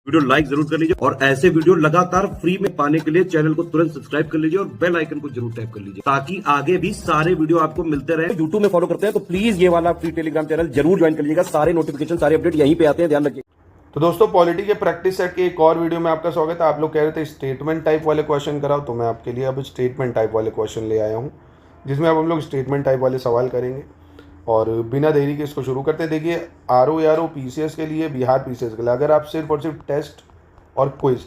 Video like जरूर कर लीजिए और ऐसे वीडियो लगातार फ्री में पाने के लिए चैनल को तुरंत सब्सक्राइब कर लीजिए और बेल आइकन को जरूर टैप कर लीजिए ताकि आगे भी सारे वीडियो आपको मिलते रहे। यूट्यूब में फॉलो करते हैं तो प्लीज ये वाला फ्री टेलीग्राम चैनल जरूर ज्वाइन कर लीजिएगा। सारे नोटिफिकेशन सारे अपडेट यहीं पे आते हैं, ध्यान रखिए। तो दोस्तों पॉलिटी के प्रैक्टिस सेट के एक और वीडियो में आपका स्वागत है। आप लोग कह रहे थे स्टेटमेंट टाइप वाले क्वेश्चन कराओ, तो मैं आपके लिए अब स्टेटमेंट टाइप वाले क्वेश्चन ले आया हूँ, जिसमें अब हम लोग स्टेटमेंट टाइप वाले सवाल करेंगे। और बिना देरी के इसको शुरू करते हैं। देखिए RO PCS के लिए, बिहार PCS के लिए अगर आप सिर्फ और सिर्फ टेस्ट और क्विज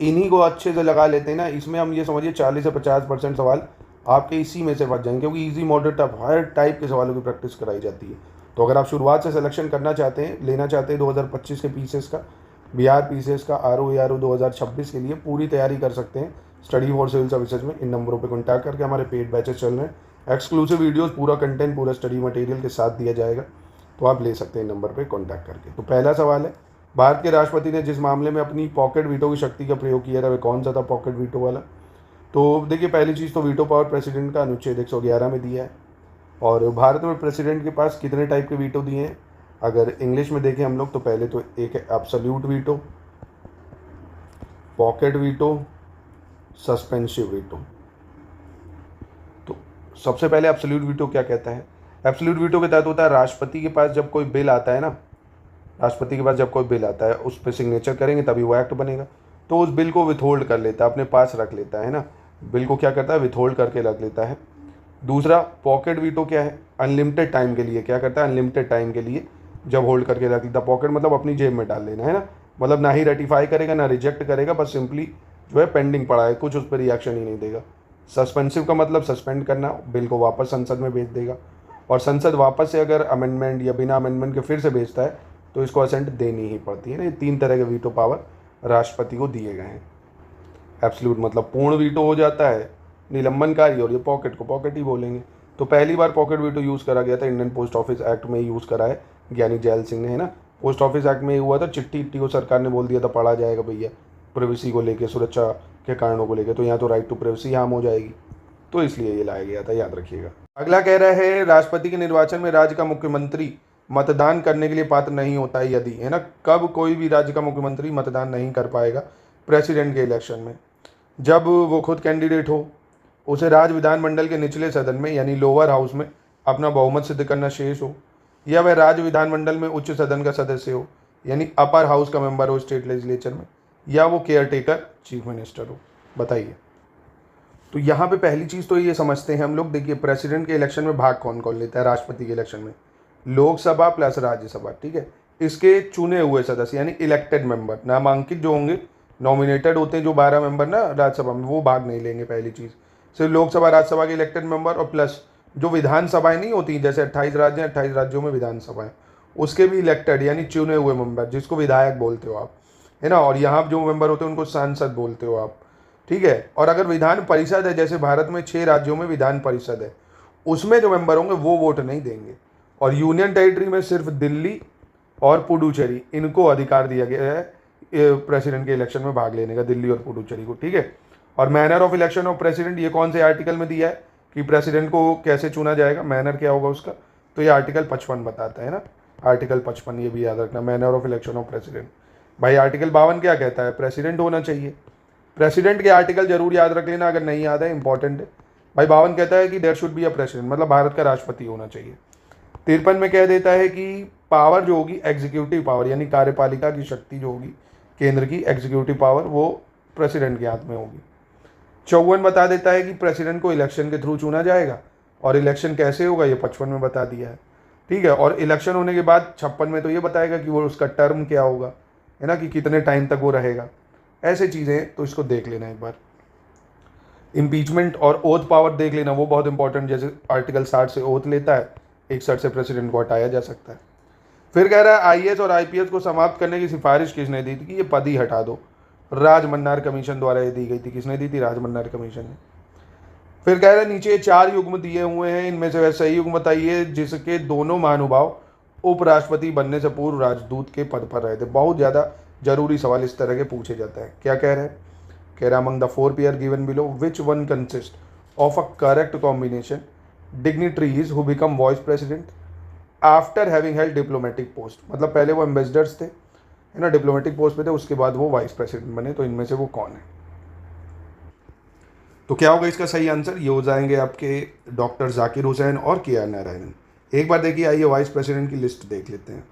इन्हीं को अच्छे से लगा लेते हैं ना, इसमें हम ये समझिए 40 से 50% सवाल आपके इसी में से बच जाएंगे, क्योंकि इजी मॉडरेट टफ हर टाइप के सवालों की प्रैक्टिस कराई जाती है। तो अगर आप शुरुआत से सिलेक्शन करना चाहते हैं, लेना चाहते हैं 2025 के PCS का, बिहार PCS का, RO 2026 के लिए पूरी तैयारी कर सकते हैं स्टडी फॉर सिविल सर्विसेज में। इन नंबरों पर कॉन्टैक्ट करके हमारे पेड बैचेस चल रहे हैं, एक्सक्लूसिव वीडियोस, पूरा कंटेंट, पूरा स्टडी मटेरियल के साथ दिया जाएगा, तो आप ले सकते हैं इन नंबर पर कॉन्टैक्ट करके। तो पहला सवाल है, भारत के राष्ट्रपति ने जिस मामले में अपनी पॉकेट वीटो की शक्ति का प्रयोग किया था वह कौन सा था पॉकेट वीटो वाला? तो देखिए पहली चीज़ तो वीटो पावर प्रेसिडेंट का अनुच्छेद 111 में दिया है। और भारत में प्रेसिडेंट के पास कितने टाइप के वीटो दिए हैं? अगर इंग्लिश में देखें हम लोग तो पहले तो एक है absolute veto, pocket veto, suspensive veto. तो सबसे पहले एब्सोल्यूट वीटो क्या कहता है? एब्सोल्यूट वीटो के तहत होता है राष्ट्रपति के पास जब कोई बिल आता है ना, राष्ट्रपति के पास जब कोई बिल आता है उस पर सिग्नेचर करेंगे तभी वो एक्ट बनेगा, तो उस बिल को विथहोल्ड कर लेता है, अपने पास रख लेता है ना, बिल को क्या करता है विथहोल्ड करके रख लेता है। दूसरा पॉकेट वीटो क्या है? अनलिमिटेड टाइम के लिए क्या करता है, अनलिमिटेड टाइम के लिए जब होल्ड करके रख लेता है। पॉकेट मतलब अपनी जेब में डाल लेना है ना, मतलब ना ही रेटिफाई करेगा ना रिजेक्ट करेगा, बस सिंपली जो है पेंडिंग पड़ा है, कुछ उस पर रिएक्शन ही नहीं देगा। सस्पेंसिव का मतलब सस्पेंड करना, बिल को वापस संसद में भेज देगा, और संसद वापस से अगर अमेंडमेंट या बिना अमेंडमेंट के फिर से भेजता है तो इसको असेंट देनी ही पड़ती है ना। ये 3 तरह के वीटो पावर राष्ट्रपति को दिए गए हैं। एब्सोल्यूट मतलब पूर्ण वीटो हो जाता है, निलंबनकारी, और ये पॉकेट को पॉकेट ही बोलेंगे। तो पहली बार पॉकेट वीटो यूज़ करा गया था इंडियन पोस्ट ऑफिस एक्ट में यूज़ करा है ज्ञानी जैल सिंह ने, है ना। पोस्ट ऑफिस एक्ट में हुआ था, चिट्ठी को सरकार ने बोल दिया था पढ़ा जाएगा भैया, प्राइवेसी को लेकर, सुरक्षा के कारणों को लेकर, तो यहाँ तो राइट टू प्राइवेसी हार्म हो जाएगी, तो इसलिए ये लाया गया था, याद रखिएगा। अगला कह रहा है राष्ट्रपति के निर्वाचन में राज्य का मुख्यमंत्री मतदान करने के लिए पात्र नहीं होता है यदि, है ना। कब कोई भी राज्य का मुख्यमंत्री मतदान नहीं कर पाएगा प्रेसिडेंट के इलेक्शन में? जब वो खुद कैंडिडेट हो, उसे राज्य विधानमंडल के निचले सदन में यानी लोअर हाउस में अपना बहुमत सिद्ध करना शेष हो, या वह राज्य विधानमंडल में उच्च सदन का सदस्य हो यानी अपर हाउस का मेंबर हो स्टेट लेजिस्लेचर में, या वो केयर टेकर चीफ मिनिस्टर हो। बताइए। तो यहाँ पे पहली चीज़ तो ये समझते हैं हम लोग, देखिए प्रेसिडेंट के इलेक्शन में भाग कौन कौन लेता है राष्ट्रपति के इलेक्शन में? लोकसभा प्लस राज्यसभा, ठीक है। इसके चुने हुए सदस्य यानी इलेक्टेड मेंबर, नामांकित जो होंगे, नॉमिनेटेड होते हैं जो 12 मेंबर ना राज्यसभा में, वो भाग नहीं लेंगे। पहली चीज़ सिर्फ लोकसभा राज्यसभा के इलेक्टेड मेंबर, और प्लस जो विधानसभाएं नहीं होती, जैसे 28 राज्य हैं, 28 राज्यों में विधानसभाएं, उसके भी इलेक्टेड यानी चुने हुए मेंबर, जिसको विधायक बोलते हो आप, है ना। और यहाँ जो मेंबर होते हैं उनको सांसद बोलते हो आप, ठीक है। और अगर विधान परिषद है, जैसे भारत में 6 राज्यों में विधान परिषद है, उसमें जो मेंबर होंगे वो वोट नहीं देंगे। और यूनियन टेरिटरी में सिर्फ दिल्ली और पुडुचेरी, इनको अधिकार दिया गया है प्रेसिडेंट के इलेक्शन में भाग लेने का, दिल्ली और पुडुचेरी को, ठीक है। और manner of election of president, ये कौन से आर्टिकल में दिया है कि प्रेसिडेंट को कैसे चुना जाएगा, मैनर क्या होगा उसका? तो ये आर्टिकल 55 बताता है ना, आर्टिकल 55, ये भी याद रखना, manner of election of president. भाई आर्टिकल 52 क्या कहता है? प्रेसिडेंट होना चाहिए। प्रेसिडेंट के आर्टिकल जरूर याद रख लेना, अगर नहीं याद है इंपॉर्टेंट है भाई। 52 कहता है कि there should be a president, मतलब भारत का राष्ट्रपति होना चाहिए। 53 में कह देता है कि पावर जो होगी एग्जीक्यूटिव पावर यानी कार्यपालिका की शक्ति जो होगी केंद्र की, एग्जीक्यूटिव पावर वो प्रेसिडेंट के हाथ में होगी। 54 बता देता है कि प्रेसिडेंट को इलेक्शन के थ्रू चुना जाएगा, और इलेक्शन कैसे होगा ये 55 में बता दिया है, ठीक है। और इलेक्शन होने के बाद 56 में तो ये बताएगा कि वो उसका टर्म क्या होगा, है ना, कि कितने टाइम तक वो रहेगा, ऐसे चीज़ें तो इसको देख लेना एक बार। इम्पीचमेंट और ओथ पावर देख लेना, वो बहुत इंपॉर्टेंट, जैसे आर्टिकल 60 से ओथ लेता है, 61 से प्रेसिडेंट को हटाया जा सकता है। फिर कह रहा है IAS और IPS को समाप्त करने की सिफारिश किसने दी थी कि ये पद ही हटा दो? राजमन्नार कमीशन द्वारा ये दी गई थी। किसने दी थी? राजमन्नार कमीशन ने। फिर कह रहा है नीचे 4 युग्म दिए हुए हैं, इनमें से वह सही युग्म बताइए जिसके दोनों महानुभाव उपराष्ट्रपति बनने से पूर्व राजदूत के पद पर रहे थे। बहुत ज़्यादा जरूरी सवाल इस तरह के पूछे जाता है। क्या कह रहे हैं? कह रहा among the 4 pair given below which one consist of a correct combination dignitaries who become vice president after having held diplomatic post, मतलब पहले वो एम्बेसडर्स थे, है ना, डिप्लोमेटिक पोस्ट पे थे, उसके बाद वो वाइस प्रेसिडेंट बने। तो इनमें से वो कौन है? तो क्या होगा इसका सही आंसर? ये हो जाएंगे आपके डॉक्टर जाकिर हुसैन और के आर नारायणन। एक बार देखिए, आइए वाइस प्रेसिडेंट की लिस्ट देख लेते हैं।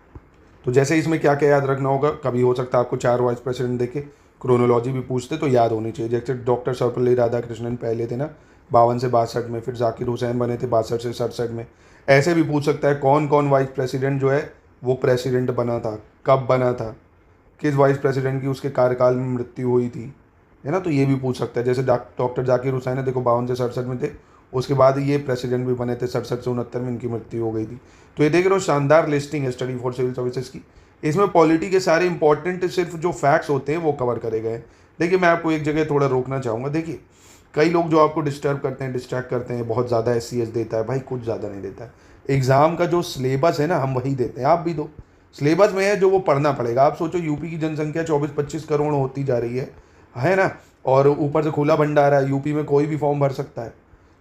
तो जैसे इसमें क्या क्या याद रखना होगा, कभी हो सकता है आपको 4 वाइस प्रेसिडेंट देखे, क्रोनोलॉजी भी पूछते तो याद होनी चाहिए। जैसे डॉक्टर सर्वपल्ली राधाकृष्णन पहले थे ना 52 से 62 में, फिर जाकिर हुसैन बने थे 62 से 67 में। ऐसे भी पूछ सकता है कौन कौन वाइस प्रेसिडेंट जो है वो प्रेसिडेंट बना था, कब बना था, किस वाइस प्रेसिडेंट की उसके कार्यकाल में मृत्यु हुई थी, है ना। तो ये भी पूछ सकता है। जैसे डॉक्टर जाकिर हुसैन है, देखो 52 से 67 में थे, उसके बाद ये प्रेसिडेंट भी बने थे 67 से 69 में, इनकी मृत्यु हो गई थी। तो ये देख रहे हो, शानदार लिस्टिंग है स्टडी फॉर सिविल सर्विसेज की। इसमें पॉलिटी के सारे इंपॉर्टेंट सिर्फ जो फैक्ट्स होते हैं वो कवर करे गए। देखिए मैं आपको एक जगह थोड़ा रोकना चाहूँगा। देखिए कई लोग जो आपको डिस्टर्ब करते हैं, डिस्ट्रैक्ट करते हैं, बहुत ज़्यादा SCS देता है, भाई कुछ ज़्यादा नहीं देता है। एग्ज़ाम का जो सिलेबस है ना, हम वही देते हैं, आप भी दो। सिलेबस में है जो वो पढ़ना पड़ेगा। आप सोचो यूपी की जनसंख्या 24-25 करोड़ होती जा रही है ना, और ऊपर से खुला भंडार है, यूपी में कोई भी फॉर्म भर सकता है।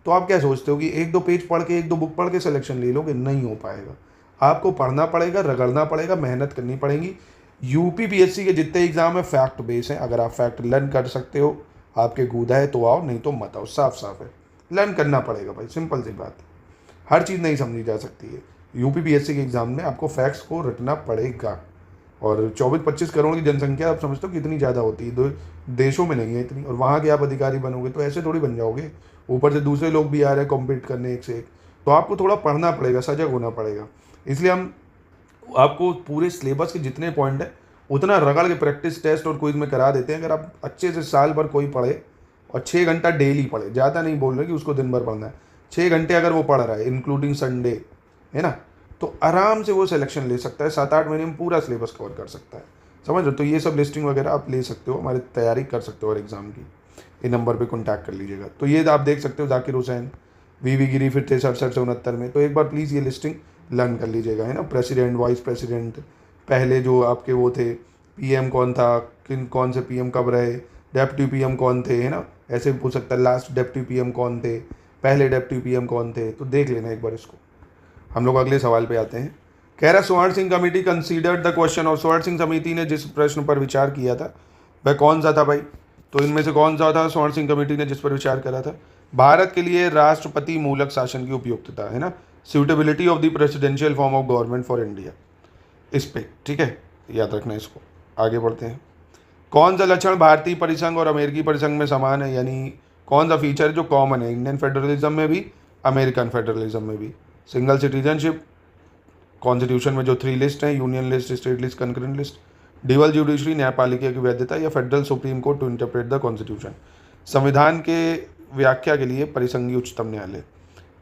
तो आप क्या सोचते हो कि 1-2 पेज पढ़ के, 1-2 बुक पढ़ के सिलेक्शन ले लोगे? नहीं हो पाएगा। आपको पढ़ना पड़ेगा, रगड़ना पड़ेगा, मेहनत करनी पड़ेगी। यूपी PSC के जितने एग्जाम है फैक्ट बेस हैं। अगर आप फैक्ट लर्न कर सकते हो, आपके गूदा है तो आओ, नहीं तो मत आओ। साफ साफ है, लर्न करना पड़ेगा भाई, सिंपल सी बात है। हर चीज़ नहीं समझी जा सकती है। यूपी PSC के एग्ज़ाम में आपको फैक्ट्स को रटना पड़ेगा। और 24-25 करोड़ की जनसंख्या आप समझते हो कितनी ज़्यादा होती है? देशों में नहीं है इतनी। और वहाँ के आप अधिकारी बनोगे तो ऐसे थोड़ी बन जाओगे। ऊपर से दूसरे लोग भी आ रहे हैं कॉम्पीट करने एक से एक। तो आपको थोड़ा पढ़ना पड़ेगा, सजग होना पड़ेगा। इसलिए हम आपको पूरे सिलेबस के जितने पॉइंट है उतना रगड़ के प्रैक्टिस टेस्ट और क्विज में करा देते हैं। अगर आप अच्छे से साल भर कोई पढ़े और 6 घंटा डेली पढ़े, ज़्यादा नहीं बोल रहे कि उसको दिन भर पढ़ना है, 6 घंटे अगर वो पढ़ रहा है इंक्लूडिंग संडे, है ना, तो आराम से वो सिलेक्शन ले सकता है। 7-8 महीने में पूरा सिलेबस कवर कर सकता है, समझ लो। तो ये सब लिस्टिंग वगैरह आप ले सकते हो, हमारी तैयारी कर सकते हो और एग्ज़ाम की। ये नंबर पे कॉन्टैक्ट कर लीजिएगा। तो ये आप देख सकते हो, जाकिर हुसैन, VV गिरी फिर थे 67 से 69 में। तो एक बार प्लीज़ ये लिस्टिंग लर्न कर लीजिएगा, है ना। प्रेसिडेंट, वाइस प्रेसिडेंट, पहले जो आपके वो थे, PM कौन था, कौन से PM कब रहे, डेप्टी PM कौन थे, है ना। ऐसे भी पूछ सकता है लास्ट डेप्टी PM कौन थे, पहले डेप्टी PM कौन थे। तो देख लेना एक बार इसको। हम लोग अगले सवाल पे आते हैं। कह रहा स्वर्ण Singh committee considered the question of, स्वर्ण सिंह समिति ने जिस प्रश्न पर विचार किया था वह कौन सा था भाई? तो इनमें से कौन सा था स्वर्ण सिंह कमेटी ने जिस पर विचार करा था? भारत के लिए राष्ट्रपति मूलक शासन की उपयुक्तता, है ना, suitability of the presidential form of government for India, इस पे, ठीक है, याद रखना इसको। आगे बढ़ते हैं। कौन सा लक्षण भारतीय परिसंघ और अमेरिकी परिसंघ में समान है, यानी कौन सा फीचर जो कॉमन है इंडियन फेडरलिज्म में भी, अमेरिकन फेडरलिज्म में भी? सिंगल सिटीजनशिप, कॉन्स्टिट्यूशन में जो 3 लिस्ट हैं, union list, state list, concurrent list, dual judiciary, न्यायपालिका की वैधता, या federal supreme court to interpret the constitution, संविधान के व्याख्या के लिए परिसंघीय उच्चतम न्यायालय।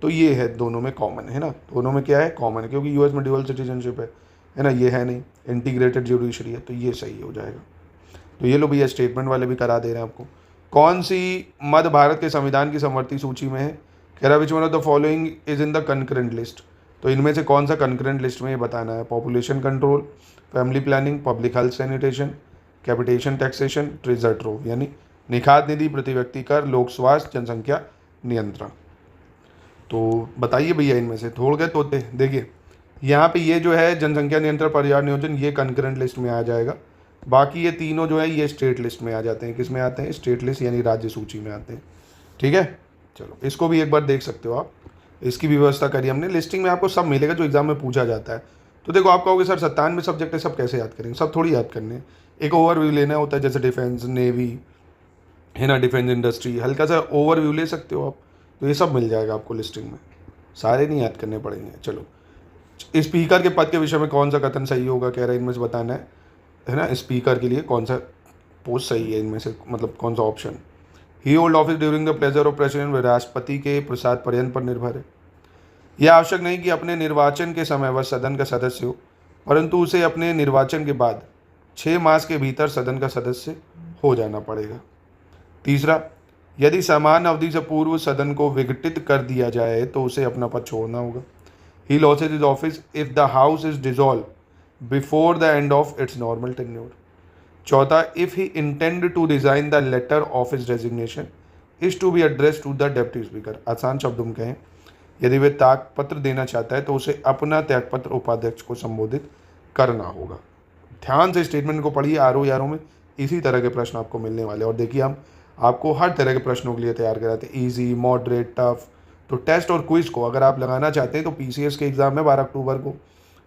तो ये है, दोनों में कॉमन है ना, दोनों में क्या है, कॉमन है, क्योंकि US में डिवल सिटीजनशिप है ना, ये है नहीं, इंटीग्रेटेड जुडिशरी है, तो ये सही हो जाएगा। तो ये लो भैया, स्टेटमेंट वाले भी करा दे रहे हैं आपको। कौन सी मध्य भारत के संविधान की समवर्ती सूची में है? कह रहा which one of the following is in the concurrent list. तो इनमें से कौन सा कंकरेंट लिस्ट में ये बताना है? Population control, family planning, public health sanitation, capitation taxation, treasure trove, यानी निखात निधि, प्रति व्यक्ति कर, लोक स्वास्थ्य, जनसंख्या नियंत्रण। तो बताइए भैया इनमें से, थोड़ गए तोते। देखिए यहाँ पे ये जो है जनसंख्या नियंत्रण परिवार नियोजन, ये कंकरेंट लिस्ट में आ जाएगा। बाकी ये तीनों जो है ये स्टेट लिस्ट में आ जाते हैं। किस में आते हैं? स्टेट लिस्ट, यानी राज्य सूची में आते हैं, ठीक है। चलो इसको भी एक बार देख सकते हो आप, इसकी भी व्यवस्था करी हमने। लिस्टिंग में आपको सब मिलेगा जो एग्जाम में पूछा जाता है। तो देखो आप कहोगे सर 97 सब्जेक्ट है, सब कैसे याद करेंगे? सब थोड़ी याद करने हैं, एक ओवरव्यू लेना होता है, जैसे डिफेंस, नेवी, है ना, डिफेंस इंडस्ट्री, हल्का सा ओवरव्यू ले सकते हो आप। तो ये सब मिल जाएगा आपको लिस्टिंग में, सारे नहीं याद करने पड़ेंगे। चलो, स्पीकर के पद के विषय में कौन सा कथन सही होगा? कह रहे हैं इनमें से बताना है ना, स्पीकर के लिए कौन सा पोस्ट सही है इनमें से, मतलब कौन सा option? He hold office during the pleasure of president, राष्ट्रपति के प्रसाद पर्यंत पर निर्भर है। यह आवश्यक नहीं कि अपने निर्वाचन के समय वह सदन का सदस्य हो, परंतु उसे अपने निर्वाचन के बाद 6 मास के भीतर सदन का सदस्य हो जाना पड़ेगा। तीसरा, यदि समान अवधि से पूर्व सदन को विघटित कर दिया जाए तो उसे अपना पद छोड़ना होगा। He loses his office if the house is dissolve before the end of its normal tenure. चौथा, if he intend to resign the letter of his resignation is to be address to the deputy speaker. आसान शब्दों में कहें, यदि वे त्यागपत्र देना चाहता है तो उसे अपना त्यागपत्र उपाध्यक्ष को संबोधित करना होगा। ध्यान से स्टेटमेंट को पढ़िए। आरओ में इसी तरह के प्रश्न आपको मिलने वाले। और देखिए हम आपको हर तरह के प्रश्नों के लिए तैयार कराते हैं, ईजी, मॉडरेट, टफ। तो टेस्ट और क्विज को अगर आप लगाना चाहते हैं तो पीसीएस के एग्ज़ाम में 12 अक्टूबर को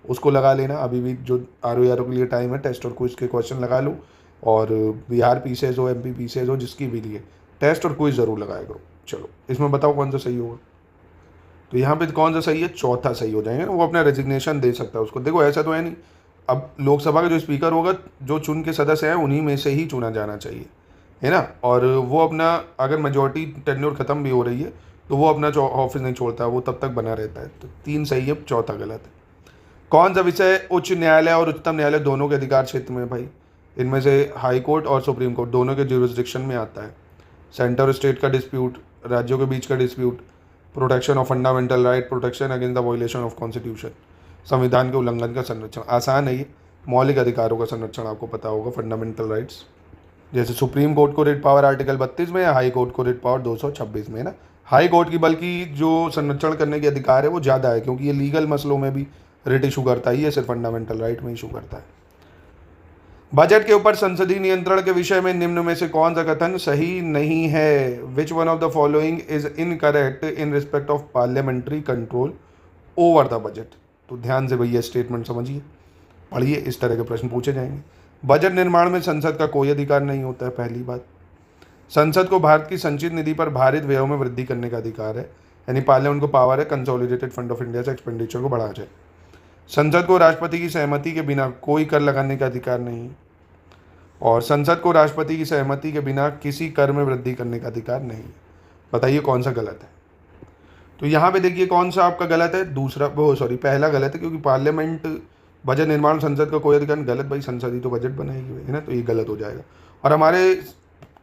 उसको लगा लेना। अभी भी जो आरओ के लिए टाइम है, टेस्ट और क्विज के क्वेश्चन लगा लो। और बिहार पीसीएस हो, एमपी पीसीएस हो, जिसकी भी लिए टेस्ट और क्विज ज़रूर लगाया करो। चलो इसमें बताओ कौन सा सही होगा। तो यहाँ पे कौन सा सही है, चौथा सही हो जाएगा ना। वो अपना रेजिग्नेशन दे सकता है उसको। देखो ऐसा तो है नहीं, अब लोकसभा का जो स्पीकर होगा, जो चुन के सदस्य हैं उन्हीं में से ही चुना जाना चाहिए, है ना। और वो अपना अगर मेजोरिटी टेन्योर ख़त्म भी हो रही है तो वो अपना ऑफिस नहीं छोड़ता, वो तब तक बना रहता है। तो 3 सही है, चौथा गलत है। कौन सा विषय उच्च न्यायालय और उच्चतम न्यायालय दोनों के अधिकार क्षेत्र में भाई? इनमें से हाई कोर्ट और सुप्रीम कोर्ट दोनों के ज्यूरिसडिक्शन में आता है। सेंटर और स्टेट का डिस्प्यूट, राज्यों के बीच का dispute, protection of fundamental right, protection against the violation of constitution, संविधान के उल्लंघन का संरक्षण। आसान है ये, मौलिक अधिकारों का संरक्षण आपको पता होगा, फंडामेंटल राइट्स। जैसे सुप्रीम कोर्ट को रिट पावर आर्टिकल 32 में, हाई कोर्ट को रिट पावर 226 में, है ना। हाई कोर्ट की बल्कि जो संरक्षण करने के अधिकार है वो ज़्यादा है, क्योंकि ये लीगल मसलों में भी रिट इशू करता है, ये सिर्फ फंडामेंटल राइट में इशू करता है। बजट के ऊपर संसदीय नियंत्रण के विषय में निम्न में से कौन सा कथन सही नहीं है? Which one of the following is incorrect in respect of parliamentary control over the budget? तो ध्यान से भैया स्टेटमेंट समझिए, पढ़िए, इस तरह के प्रश्न पूछे जाएंगे। बजट निर्माण में संसद का कोई अधिकार नहीं होता है, पहली बात। संसद को भारत की संचित निधि पर भारित व्ययों में वृद्धि करने का अधिकार है, यानी पार्लियामेंट को पावर है कंसोलिडेटेड फंड ऑफ इंडिया से एक्सपेंडिचर को बढ़ाया जाए। संसद को राष्ट्रपति की सहमति के बिना कोई कर लगाने का अधिकार नहीं, और संसद को राष्ट्रपति की सहमति के बिना किसी कर में वृद्धि करने का अधिकार नहीं। बताइए कौन सा गलत है? तो यहाँ पे देखिए कौन सा आपका गलत है, पहला गलत है, क्योंकि पार्लियामेंट बजट निर्माण संसद का कोई अधिकार गलत भाई, संसद ही तो बजट बनाएगी, है ना। तो ये गलत हो जाएगा। और हमारे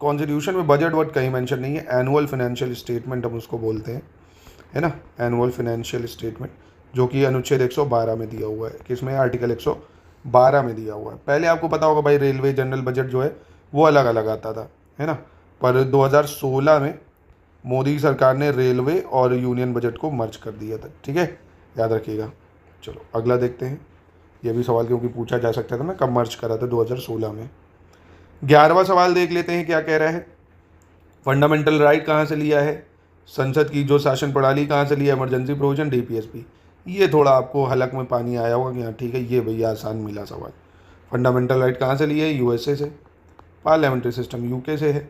कॉन्स्टिट्यूशन में बजट वर्ड कहीं मेंशन नहीं है। एनुअल फाइनेंशियल स्टेटमेंट हम उसको बोलते हैं, है ना, एनुअल फाइनेंशियल स्टेटमेंट, जो कि अनुच्छेद 112 में दिया हुआ है। किसमें? आर्टिकल 112 में दिया हुआ है। पहले आपको पता होगा भाई, रेलवे जनरल बजट जो है वो अलग अलग आता था, है ना। पर 2016 में मोदी सरकार ने रेलवे और यूनियन बजट को मर्ज कर दिया था, ठीक है, याद रखिएगा। चलो अगला देखते हैं। ये भी सवाल क्योंकि पूछा जा सकता था ना, कब मर्ज करा था? 2016 में। 11वां सवाल देख लेते हैं क्या कह रहा है। फंडामेंटल राइट कहाँ से लिया है? संसद की जो शासन प्रणाली कहाँ से लिया? Emergency provision, DPSP. ये थोड़ा आपको हलक में पानी आया होगा कि हाँ ठीक है, ये भैया आसान मिला सवाल। फंडामेंटल राइट कहाँ से लिया है? यूएसए से। पार्लियामेंट्री सिस्टम यूके से है।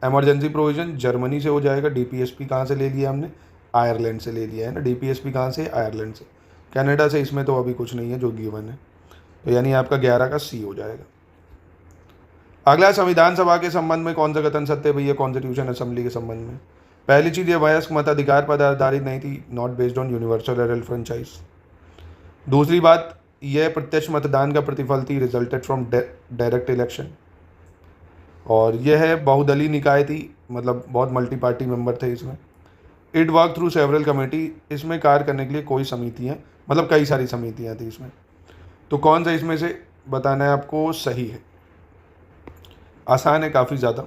इमरजेंसी प्रोविजन जर्मनी से हो जाएगा। डीपीएसपी कहाँ से ले लिया हमने? आयरलैंड से ले लिया है ना। डीपीएसपी कहाँ से? आयरलैंड से। कनाडा से इसमें तो अभी कुछ नहीं है जो गिवन है, तो यानी आपका 11 का सी हो जाएगा। अगला, संविधान सभा के संबंध में कौन सा कथन सत्य है भैया? कॉन्स्टिट्यूशन असेंबली के संबंध में पहली चीज़, ये वयस्क मताधिकार पर आधारित नहीं थी, not based on universal adult franchise. दूसरी बात, यह प्रत्यक्ष मतदान का प्रतिफल थी, रिजल्टेड फ्रॉम डायरेक्ट इलेक्शन। और यह है बहुदलीय निकाय थी, मतलब बहुत मल्टी पार्टी मेंबर थे इसमें। It work through several committee, इसमें कार्य करने के लिए कोई समितियाँ, मतलब कई सारी समितियाँ थी इसमें। तो कौन सा इसमें से बताना है आपको सही है? आसान है काफ़ी ज़्यादा।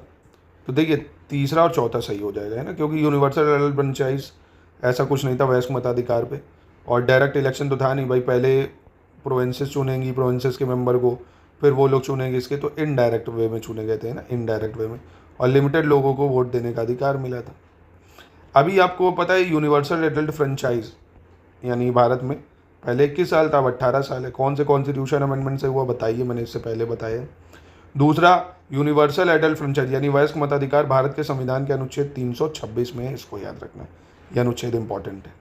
तो देखिए तीसरा और चौथा सही हो जाएगा, है ना, क्योंकि यूनिवर्सल एडल्ट फ्रेंचाइज ऐसा कुछ नहीं था वयस्क मताधिकार पे, और डायरेक्ट इलेक्शन तो था नहीं भाई। पहले प्रोविंसेस चुनेंगी, प्रोविंसेस के मेंबर को, फिर वो लोग चुनेंगे इसके, तो इनडायरेक्ट वे में चुने गए थे ना, इनडायरेक्ट वे में, और लिमिटेड लोगों को वोट देने का अधिकार मिला था। अभी आपको पता है यूनिवर्सल एडल्ट फ्रेंचाइज यानी भारत में पहले 21 साल था, अब 18 साल है। कौन से कॉन्स्टिट्यूशन अमेंडमेंट से हुआ बताइए, मैंने इससे पहले बताया। दूसरा, यूनिवर्सल एडल्ट फ्रेंचाइज यानी वयस्क मताधिकार भारत के संविधान के अनुच्छेद 326 में है, इसको याद रखना है, यह अनुच्छेद इंपॉर्टेंट है।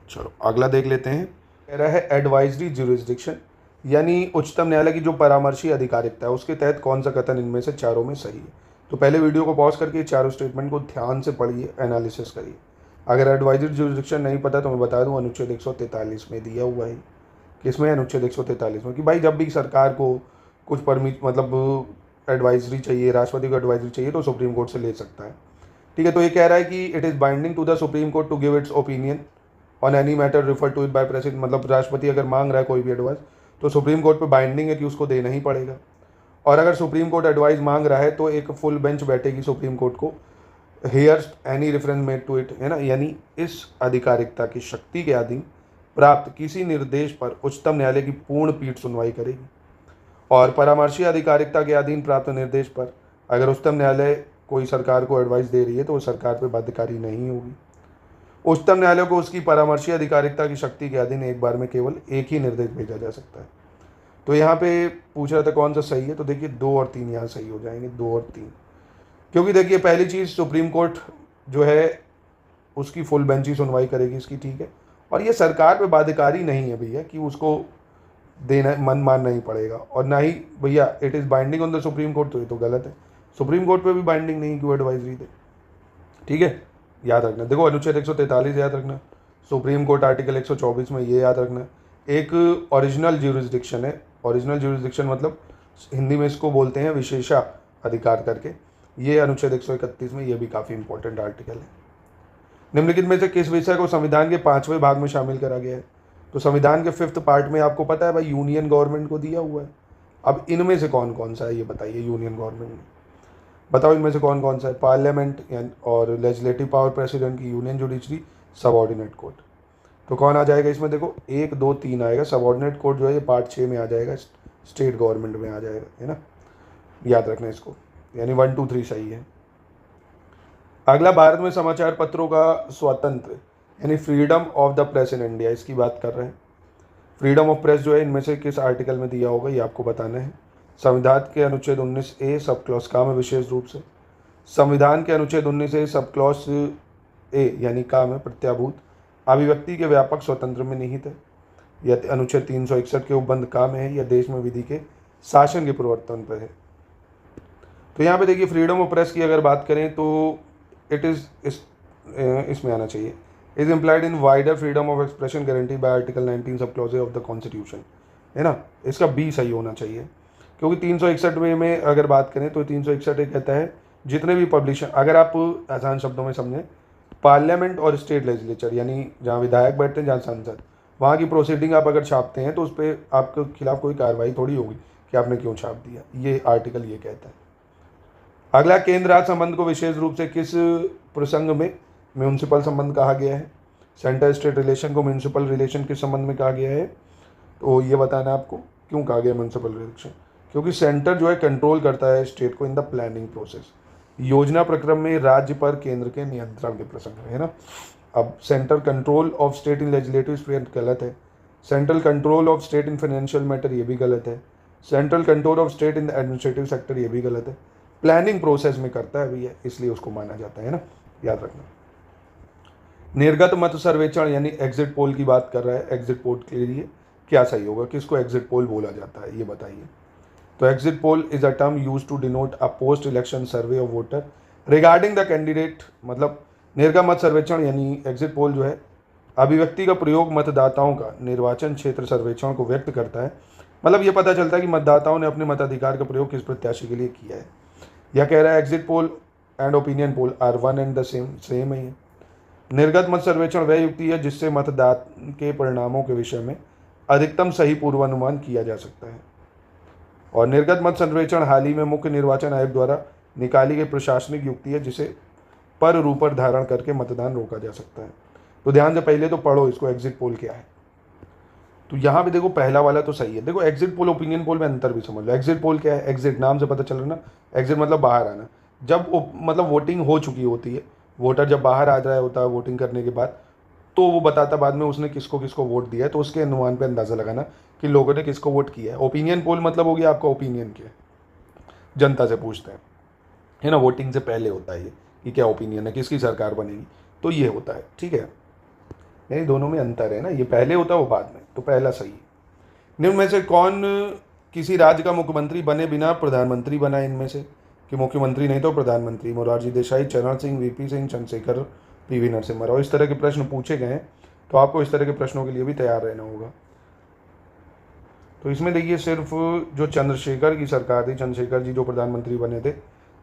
चलो अगला देख लेते हैं। कह रहा है एडवाइजरी ज्यूरिसडिक्शन, यानी उच्चतम न्यायालय की जो परामर्शी अधिकारिकता है उसके तहत कौन सा कथन इनमें से चारों में सही है? तो पहले वीडियो को पॉज करके चारों स्टेटमेंट को ध्यान से पढ़िए, एनालिसिस करिए। अगर एडवाइजरी ज्यूरिसडिक्शन नहीं पता तो मैं बता दूं, अनुच्छेद 143 में दिया हुआ है। किसमें? अनुच्छेद 143 में, कि भाई जब भी सरकार को कुछ मतलब एडवाइजरी चाहिए, राष्ट्रपति को एडवाइजरी चाहिए, तो सुप्रीम कोर्ट से ले सकता है, ठीक है। तो ये कह रहा है कि it is binding to the supreme court to give its opinion on any matter refer to it by president. मतलब राष्ट्रपति अगर मांग रहा है कोई भी एडवाइस तो सुप्रीम कोर्ट पे बाइंडिंग है कि उसको देना ही पड़ेगा। और अगर सुप्रीम कोर्ट एडवाइस मांग रहा है तो एक फुल बेंच बैठेगी सुप्रीम कोर्ट को, hears any reference made to it, है ना। यानी इस अधिकारिकता की शक्ति के अधीन प्राप्त किसी निर्देश पर उच्चतम न्यायालय की पूर्ण पीठ सुनवाई करेगी। और परामर्शी अधिकारिकता के अधीन प्राप्त निर्देश पर अगर उच्चतम न्यायालय कोई सरकार को एडवाइस दे रही है तो वो सरकार पर बाध्यकारी नहीं होगी। उच्चतम न्यायालय को उसकी परामर्शी अधिकारिकता की शक्ति के अधीन एक बार में केवल एक ही निर्देश भेजा जा सकता है। तो यहाँ पे पूछ रहा था कौन सा सही है, तो देखिए 2 और 3 यहाँ सही हो जाएंगे, 2 और 3। क्योंकि देखिए पहली चीज़, सुप्रीम कोर्ट जो है उसकी फुल बेंच ही सुनवाई करेगी इसकी, ठीक है। और ये सरकार पे बाध्यकारी नहीं है भैया कि उसको देना मन मानना ही पड़ेगा, और ना ही भैया it is binding on the supreme court, तो ये तो गलत है। सुप्रीम कोर्ट पे भी बाइंडिंग नहीं क्यों एडवाइजरी दे, ठीक है, याद रखना। देखो अनुच्छेद 143 याद रखना, सुप्रीम कोर्ट आर्टिकल 124 में ये याद रखना। एक ओरिजिनल ज्यूरिसडिक्शन है, ओरिजिनल ज्यूरिसडिक्शन मतलब हिंदी में इसको बोलते हैं विशेषाधिकार करके, ये अनुच्छेद 131 में, ये भी काफ़ी इंपॉर्टेंट आर्टिकल है। निम्नलिखित में से किस विषय को संविधान के 5वें भाग में शामिल करा गया है? तो संविधान के 5th पार्ट में आपको पता है भाई यूनियन गवर्नमेंट को दिया हुआ है। अब इनमें से कौन कौन सा है ये बताइए, यूनियन गवर्नमेंट में बताओ इनमें से कौन कौन सा है? पार्लियामेंट और लेजिस्लेटिव पावर प्रेसिडेंट की, यूनियन जुडिशरी, सबऑर्डिनेट कोर्ट। तो कौन आ जाएगा इसमें? देखो 1 2 3 आएगा। सबऑर्डिनेट कोर्ट जो है ये पार्ट 6 में आ जाएगा, स्टेट गवर्नमेंट में आ जाएगा, है ना, याद रखना इसको, यानी 1 2 3 सही है। अगला, भारत में समाचार पत्रों का स्वतंत्र यानी freedom of the press in India, इसकी बात कर रहे हैं। फ्रीडम ऑफ प्रेस जो है इनमें से किस आर्टिकल में दिया होगा ये आपको बताना है। संविधान के अनुच्छेद 19A सब क्लॉज का में विशेष रूप से, संविधान के अनुच्छेद 19A सब क्लॉज ए यानी का में प्रत्याभूत अभिव्यक्ति के व्यापक स्वतंत्र में निहित है, या अनुच्छेद 361 के उपबंध का में है, या देश में विधि के शासन के प्रवर्तन पर है। तो यहाँ पे देखिए फ्रीडम ऑफ प्रेस की अगर बात करें तो इट इज़ इसमें आना चाहिए, is implied in wider freedom of expression guarantee bye article 19 sub clause of the constitution, है ना, इसका बी सही होना चाहिए। क्योंकि 361 में अगर बात करें तो 361 एक कहता है जितने भी पब्लिशर, अगर आप आसान शब्दों में समझें, पार्लियामेंट और स्टेट लेजिस्लेचर यानी जहाँ विधायक बैठते हैं, जहाँ सांसद, वहाँ की प्रोसीडिंग आप अगर छापते हैं तो उस पर आपके खिलाफ कोई कार्रवाई थोड़ी होगी कि आपने क्यों छाप दिया, ये आर्टिकल ये कहता है। अगला, केंद्र राज्य संबंध को विशेष रूप से किस प्रसंग में म्यूनसिपल संबंध कहा गया है? सेंटर स्टेट रिलेशन को म्यूनसिपल रिलेशन किस संबंध में कहा गया है? तो ये बताना आपको क्यों कहा गया म्यूनसिपल रिलेशन, क्योंकि सेंटर जो है कंट्रोल करता है स्टेट को इन द प्लानिंग प्रोसेस, योजना प्रक्रम में राज्य पर केंद्र के नियंत्रण के प्रसंग में, है ना। अब centre control of state in legislative sphere गलत है, central control of state in financial matter ये भी गलत है, central control of state in administrative sector ये भी गलत है। प्लानिंग प्रोसेस में करता है भैया, इसलिए उसको माना जाता है ना, याद रखना। निर्गत मत सर्वेक्षण यानी एग्जिट पोल की बात कर रहा है, एग्जिट पोल के लिए क्या सही होगा, किसको एग्जिट पोल बोला जाता है ये बताइए। तो exit poll is a term used to denote a post election survey of voter regarding the candidate. मतलब निर्गत मत सर्वेक्षण यानी एग्जिट पोल जो है अभिव्यक्ति का प्रयोग मतदाताओं का निर्वाचन क्षेत्र सर्वेक्षण को व्यक्त करता है। मतलब ये पता चलता है कि मतदाताओं ने अपने मताधिकार का प्रयोग किस प्रत्याशी के लिए किया है। यह कह रहा है exit poll and opinion poll are one and the same ही है। निर्गत मत सर्वेक्षण वह युक्ति है जिससे मतदान के परिणामों के विषय में अधिकतम सही पूर्वानुमान किया जा सकता है। और निर्गत मत सर्वेक्षण हाल ही में मुख्य निर्वाचन आयोग द्वारा निकाली गई प्रशासनिक युक्ति है जिसे पर रूपर धारण करके मतदान रोका जा सकता है। तो ध्यान से पहले तो पढ़ो इसको, एग्जिट पोल क्या है। तो यहाँ पे देखो पहला वाला तो सही है। देखो एग्जिट पोल ओपिनियन पोल में अंतर भी समझ लो। एग्जिट पोल क्या है? एग्जिट नाम से पता चल रहा है ना, एग्जिट मतलब बाहर आना। जब मतलब वोटिंग हो चुकी होती है, वोटर जब बाहर आ रहा होता है वोटिंग करने के बाद, तो वो बताता बाद में उसने किसको किसको वोट दिया है, तो उसके अनुमान पे अंदाज़ा लगाना कि लोगों ने किसको वोट किया है। ओपिनियन पोल मतलब हो गया आपका ओपिनियन क्या, जनता से पूछते हैं, है ना, वोटिंग से पहले होता है ये कि क्या ओपिनियन है, किसकी सरकार बनेगी, तो ये होता है, ठीक है। यानी दोनों में अंतर है ना, ये पहले होता है वो बाद में, तो पहला सही है। निम्न में से कौन किसी राज्य का मुख्यमंत्री बने बिना प्रधानमंत्री बना? इनमें से कि मुख्यमंत्री नहीं तो प्रधानमंत्री? मोरारजी देसाई, चरण सिंह, वीपी सिंह, चंद्रशेखर, पीवी नरसिम्हा राव। इस तरह के प्रश्न पूछे गए हैं, तो आपको इस तरह के प्रश्नों के लिए भी तैयार रहना होगा। तो इसमें देखिए सिर्फ जो चंद्रशेखर की सरकार थी, चंद्रशेखर जी जो प्रधानमंत्री बने थे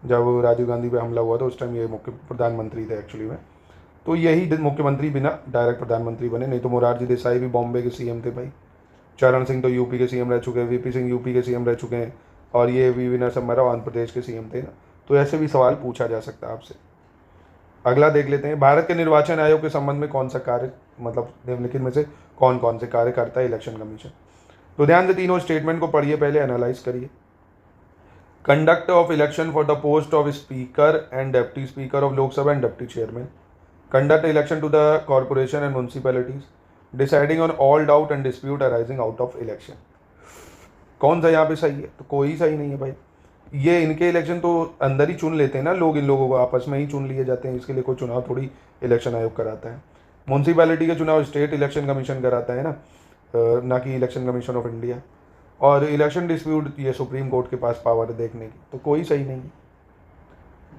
जब राजीव गांधी पे हमला हुआ था, उस टाइम ये मुख्य प्रधानमंत्री थे एक्चुअली में, तो यही मुख्यमंत्री बिना डायरेक्ट प्रधानमंत्री बने। नहीं तो मोरारजी देसाई भी बॉम्बे के सीएम थे भाई, चरण सिंह तो यूपी के सीएम रह चुके हैं, वीपी सिंह यूपी के सीएम रह चुके हैं, और ये वी नरसिम्हा राव आंध्र प्रदेश के सीएम थे ना। तो ऐसे भी सवाल पूछा जा सकता है आपसे। अगला देख लेते हैं, भारत के निर्वाचन आयोग के संबंध में कौन सा कार्य, मतलब निम्नलिखित में से कौन कौन से कार्य करता है इलेक्शन कमीशन? तो ध्यान से तीनों स्टेटमेंट को पढ़िए, पहले एनालाइज करिए। Conduct of election for the post of speaker and deputy speaker of Lok Sabha and deputy chairman, conduct election to the corporation and municipalities, deciding on all doubt and dispute arising out of election. कौन सा यहाँ पे सही है? तो कोई सही नहीं है भाई। ये इनके इलेक्शन तो अंदर ही चुन लेते हैं ना लोग, इन लोगों को आपस में ही चुन लिए जाते हैं, इसके लिए कोई चुनाव थोड़ी इलेक्शन आयोग कराता है। म्यूनसिपैलिटी के चुनाव स्टेट इलेक्शन कमीशन कराता है ना कि इलेक्शन कमीशन ऑफ इंडिया। और इलेक्शन डिस्प्यूट ये सुप्रीम कोर्ट के पास पावर है देखने की, तो कोई सही नहीं है।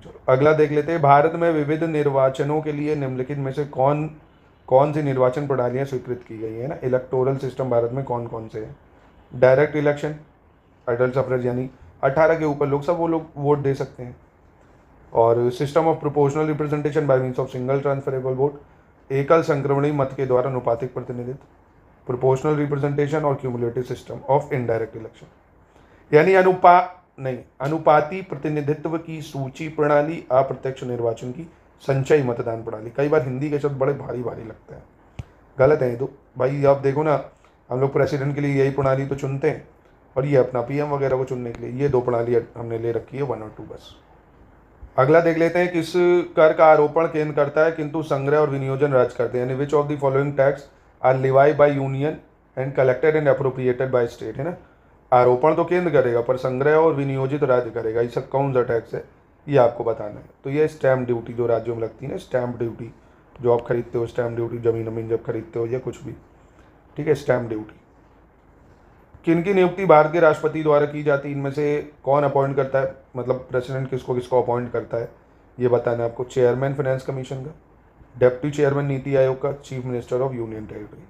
चलो अगला देख लेते हैं। भारत में विविध निर्वाचनों के लिए निम्नलिखित में से कौन सी निर्वाचन प्रणालियाँ स्वीकृत की गई है ना। इलेक्टोरल सिस्टम भारत में कौन कौन से हैं? डायरेक्ट इलेक्शन, अडल्ट सफरेज, यानी 18 के ऊपर लोग सब वो लोग वोट दे सकते हैं। और system of proportional representation bye means of single transferable vote, एकल संक्रमणी मत के द्वारा अनुपातिक प्रतिनिधित्व, प्रोपोर्शनल रिप्रेजेंटेशन और cumulative system of indirect election, यानी अनुपाती प्रतिनिधित्व की सूची प्रणाली, अप्रत्यक्ष निर्वाचन की संचयी मतदान प्रणाली। कई बार हिंदी के शब्द बड़े भारी भारी लगते हैं, गलत है ये तो भाई। आप देखो ना, हम लोग प्रेसिडेंट के लिए यही प्रणाली तो चुनते हैं, और ये अपना पीएम वगैरह को चुनने के लिए ये 2 प्रणाली हमने ले रखी है, 1 और 2 बस। अगला देख लेते हैं। किस कर का आरोपण केंद्र करता है किंतु संग्रह और विनियोजन राज्य करते हैं, यानी which of the following tax are levied by union and collected and appropriated by state, है ना। आरोपण तो केंद्र करेगा पर संग्रह और विनियोजित राज्य करेगा। इसका कौन सा टैक्स है ये आपको बताना है। तो ये स्टैम्प ड्यूटी जो राज्यों में लगती है ना, स्टैम्प ड्यूटी जो आप खरीदते हो, स्टैम्प ड्यूटी जमीन जब खरीदते हो या कुछ भी, ठीक है, स्टैम्प ड्यूटी। किनकी नियुक्ति भारत के राष्ट्रपति द्वारा की जाती है? इनमें से कौन अपॉइंट करता है, मतलब प्रेसिडेंट किसको अपॉइंट करता है ये बताना है आपको। चेयरमैन फाइनेंस कमीशन का, डेप्टी चेयरमैन नीति आयोग का, chief minister of union territory.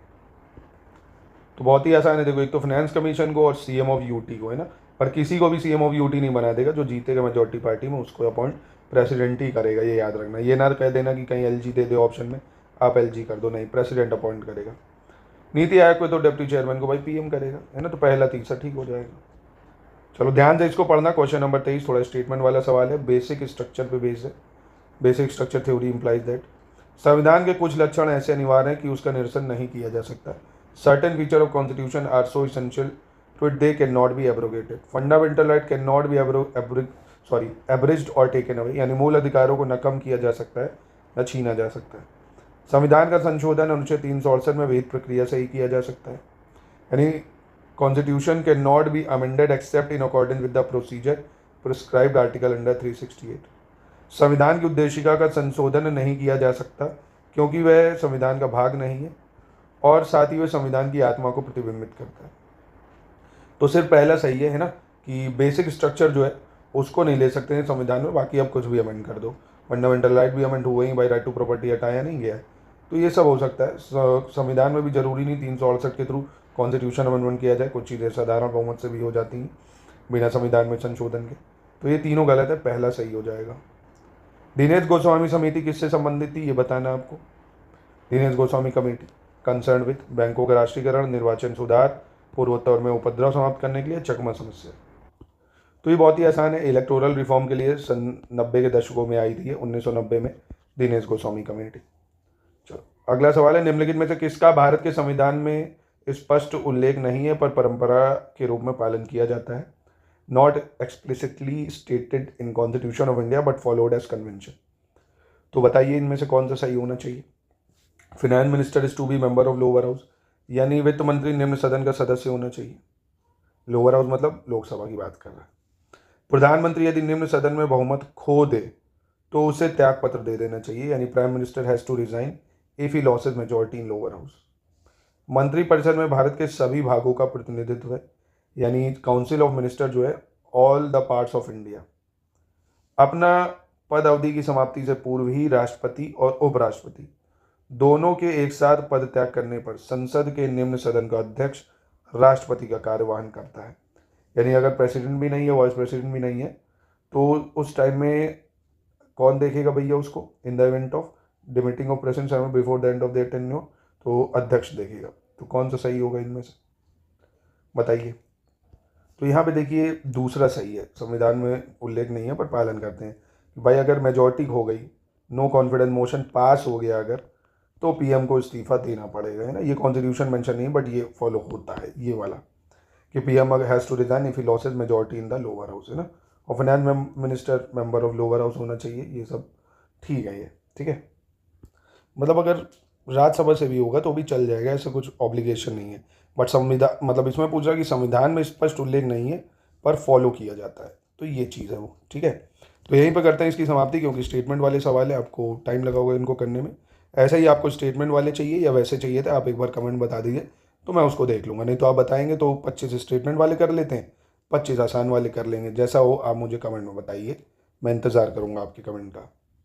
तो बहुत ही आसान है, देखो एक तो फाइनेंस कमीशन को और सीएम ऑफ यूटी को, है ना। पर किसी को भी सीएम ऑफ यूटी नहीं बना देगा, जो जीतेगा मेजोरिटी पार्टी में उसको अपॉइंट प्रेसिडेंट ही करेगा, ये याद रखना। ये ना कह देना कि कहीं एलजी दे दे ऑप्शन में, आप एलजी कर दो, नहीं, प्रेसिडेंट अपॉइंट करेगा। नीति आयोग को तो डेप्टी चेयरमैन को भाई पीएम करेगा, है ना। तो पहला तीसरा ठीक हो जाएगा। चलो ध्यान से इसको पढ़ना। क्वेश्चन नंबर 23 थोड़ा स्टेटमेंट वाला सवाल है, बेसिक स्ट्रक्चर पे बेस्ड है। Basic structure theory implies that संविधान के कुछ लक्षण ऐसे अनिवार्य हैं कि उसका निरसन नहीं किया जा सकता। Certain feature of constitution are so essential to it they can not be abrogated. Fundamental right can not be abridged और टेकन अवे, यानी मूल अधिकारों को न कम किया जा सकता है न छीना जा सकता है। संविधान का संशोधन अनुच्छेद 368 में विहित प्रक्रिया से ही किया जा सकता है, यानी constitution can not be amended accept in accordance with the procedure prescribed article under 368। संविधान की उद्देशिका का संशोधन नहीं किया जा सकता क्योंकि वह संविधान का भाग नहीं है और साथ ही वह संविधान की आत्मा को प्रतिबिंबित करता है। तो सिर्फ पहला सही है ना, कि बेसिक स्ट्रक्चर जो है उसको नहीं ले सकते हैं संविधान में, बाकी आप कुछ भी अमेंड कर दो। फंडामेंटल राइट भी अमेंड हुए ही, बाई राइट टू प्रॉपर्टी हटाया नहीं गया है, तो ये सब हो सकता है। संविधान में भी जरूरी नहीं 368 के थ्रू कॉन्स्टिट्यूशन अमेंडमेंट किया जाए, कुछ चीज़ें साधारण बहुमत से भी हो जाती हैं बिना संविधान में संशोधन के। तो ये तीनों गलत है, पहला सही हो जाएगा। दिनेश गोस्वामी समिति किससे संबंधित थी ये बताना आपको। Dinesh Goswami committee concern with बैंकों का राष्ट्रीयकरण, निर्वाचन सुधार, पूर्वोत्तर में उपद्रव समाप्त करने के लिए, चकमा समस्या। तो ये बहुत ही आसान है। इलेक्टोरल रिफॉर्म के लिए सन 90 के दशकों में आई थी, 1990 में दिनेश गोस्वामी कमेटी। चलो अगला सवाल है, निम्नलिखित में से किसका भारत के संविधान में स्पष्ट उल्लेख नहीं है पर परंपरा के रूप में पालन किया जाता है। Not explicitly stated in constitution of India but followed as convention. तो बताइए इनमें से कौन सा सही होना चाहिए। Finance minister is to be member of lower house, यानी वित्त मंत्री निम्न सदन का सदस्य होना चाहिए। लोअर हाउस मतलब लोकसभा की बात कर रहा है। प्रधानमंत्री यदि निम्न सदन में बहुमत खो दे तो उसे त्याग पत्र दे देना चाहिए, यानी prime minister has to resign if he loses majority in lower house. मंत्रिपरिषद में भारत के सभी भागों का प्रतिनिधित्व है, यानी काउंसिल ऑफ मिनिस्टर जो है all the parts of India. अपना पद अवधि की समाप्ति से पूर्व ही राष्ट्रपति और उपराष्ट्रपति दोनों के एक साथ पद त्याग करने पर संसद के निम्न सदन का अध्यक्ष राष्ट्रपति का कार्यवाहन करता है, यानी अगर प्रेसिडेंट भी नहीं है, वाइस प्रेसिडेंट भी नहीं है, तो उस टाइम में कौन देखेगा भैया उसको। In the event of demitting of president before the end of their tenure, तो अध्यक्ष देखेगा। तो कौन सा सही होगा इनमें से बताइए। तो यहाँ पे देखिए दूसरा सही है, संविधान में उल्लेख नहीं है पर पालन करते हैं कि भाई अगर मेजॉरिटी हो गई, नो कॉन्फिडेंस मोशन पास हो गया अगर, तो पीएम को इस्तीफा देना पड़ेगा, है ना। ये कॉन्स्टिट्यूशन मेंशन नहीं बट ये फॉलो होता है ये वाला। कि PM has to resign if he loses majority in the lower house, है ना, और finance minister member of lower house होना चाहिए, ये सब ठीक है, ये ठीक है। मतलब अगर राज्यसभा से भी होगा तो भी चल जाएगा, ऐसा कुछ ऑब्लिगेशन नहीं है। बट संविधान मतलब इसमें पूछ रहा कि संविधान में स्पष्ट उल्लेख नहीं है पर फॉलो किया जाता है, तो ये चीज़ है वो, ठीक है। तो यहीं पर करते हैं इसकी समाप्ति, क्योंकि स्टेटमेंट वाले सवाल है, आपको टाइम लगा होगा इनको करने में। ऐसा ही आपको स्टेटमेंट वाले चाहिए या वैसे चाहिए थे, आप एक बार कमेंट बता दीजिए तो मैं उसको देख लूँगा, नहीं तो आप बताएंगे तो 25 स्टेटमेंट वाले कर लेते हैं, 25 आसान वाले कर लेंगे, जैसा हो आप मुझे कमेंट में बताइए, मैं इंतज़ार करूँगा आपके कमेंट का।